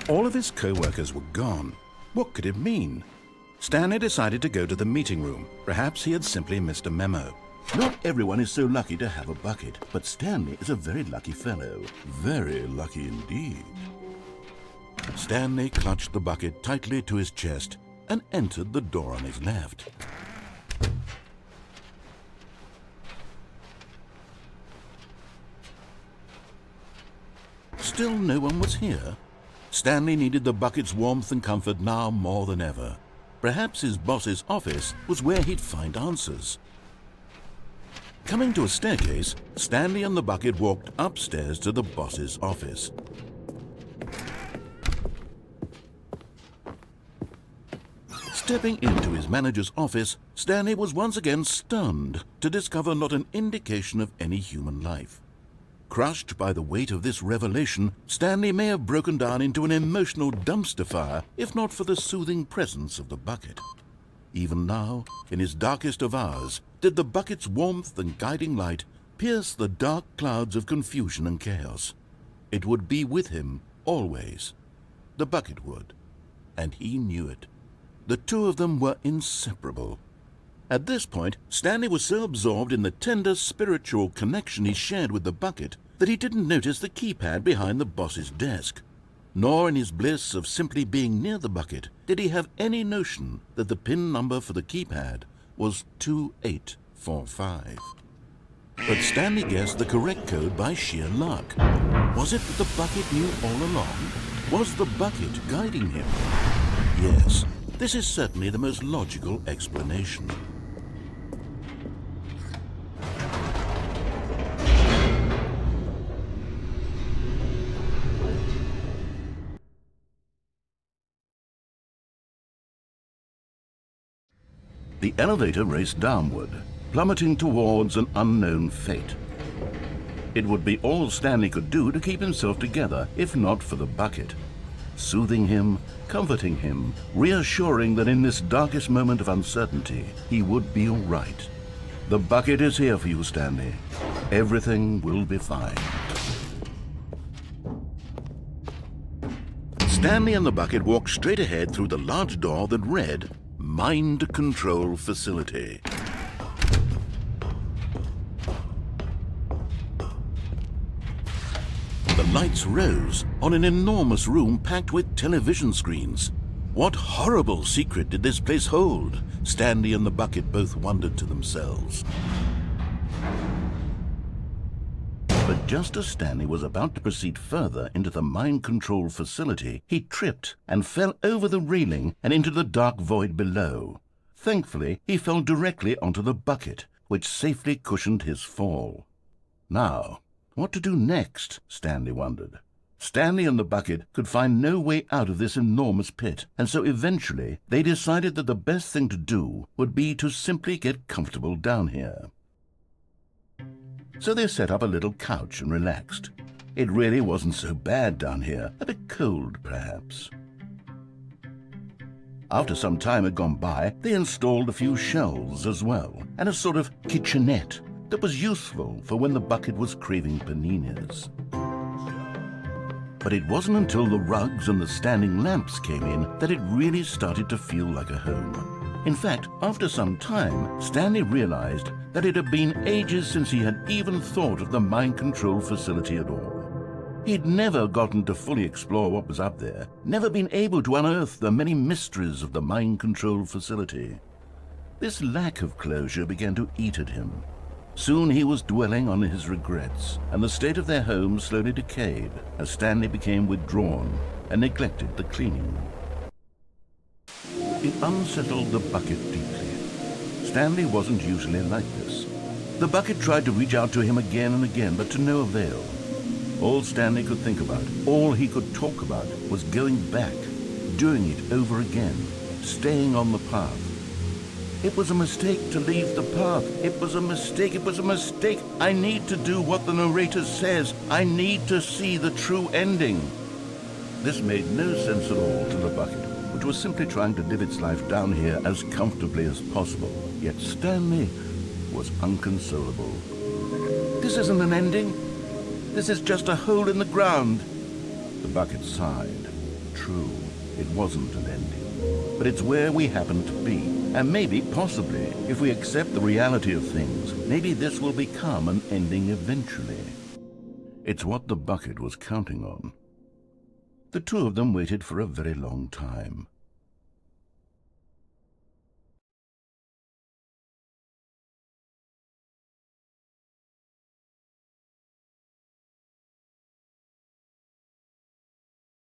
All of his co-workers were gone. What could it mean? Stanley decided to go to the meeting room. Perhaps he had simply missed a memo. Not everyone is so lucky to have a bucket, but Stanley is a very lucky fellow. Very lucky indeed. Stanley clutched the bucket tightly to his chest and entered the door on his left. Still no one was here. Stanley needed the bucket's warmth and comfort now more than ever. Perhaps his boss's office was where he'd find answers. Coming to a staircase, Stanley and the bucket walked upstairs to the boss's office. Stepping into his manager's office, Stanley was once again stunned to discover not an indication of any human life. Crushed by the weight of this revelation, Stanley may have broken down into an emotional dumpster fire if not for the soothing presence of the bucket. Even now, in his darkest of hours, did the bucket's warmth and guiding light pierce the dark clouds of confusion and chaos. It would be with him always. The bucket would, and he knew it. The two of them were inseparable. At this point, Stanley was so absorbed in the tender spiritual connection he shared with the bucket that he didn't notice the keypad behind the boss's desk. Nor in his bliss of simply being near the bucket did he have any notion that the PIN number for the keypad was 2845. But Stanley guessed the correct code by sheer luck. Was it that the bucket knew all along? Was the bucket guiding him? Yes, this is certainly the most logical explanation. The elevator raced downward, plummeting towards an unknown fate. It would be all Stanley could do to keep himself together, if not for the bucket. Soothing him, comforting him, reassuring that in this darkest moment of uncertainty, he would be all right. The bucket is here for you, Stanley. Everything will be fine. Stanley and the bucket walked straight ahead through the large door that read, Mind Control Facility. The lights rose on an enormous room packed with television screens. What horrible secret did this place hold? Stanley and the bucket both wondered to themselves. But just as Stanley was about to proceed further into the mind control facility, he tripped and fell over the railing and into the dark void below. Thankfully, he fell directly onto the bucket, which safely cushioned his fall. Now, what to do next? Stanley wondered. Stanley and the bucket could find no way out of this enormous pit, and so eventually they decided that the best thing to do would be to simply get comfortable down here. So they set up a little couch and relaxed. It really wasn't so bad down here, a bit cold perhaps. After some time had gone by, they installed a few shelves as well, and a sort of kitchenette that was useful for when the bucket was craving paninis. But it wasn't until the rugs and the standing lamps came in that it really started to feel like a home. In fact, after some time, Stanley realized that it had been ages since he had even thought of the mind control facility at all. He'd never gotten to fully explore what was up there, never been able to unearth the many mysteries of the mind control facility. This lack of closure began to eat at him. Soon he was dwelling on his regrets, and the state of their home slowly decayed as Stanley became withdrawn and neglected the cleaning. It unsettled the bucket deeply. Stanley wasn't usually like this. The bucket tried to reach out to him again and again, but to no avail. All Stanley could think about, all he could talk about, was going back, doing it over again, staying on the path. It was a mistake to leave the path. It was a mistake. It was a mistake. I need to do what the narrator says. I need to see the true ending. This made no sense at all to the bucket, which was simply trying to live its life down here as comfortably as possible. Yet Stanley was unconsolable. This isn't an ending. This is just a hole in the ground. The bucket sighed. True, it wasn't an ending. But it's where we happen to be. And maybe, possibly, if we accept the reality of things, maybe this will become an ending eventually. It's what the bucket was counting on. The two of them waited for a very long time.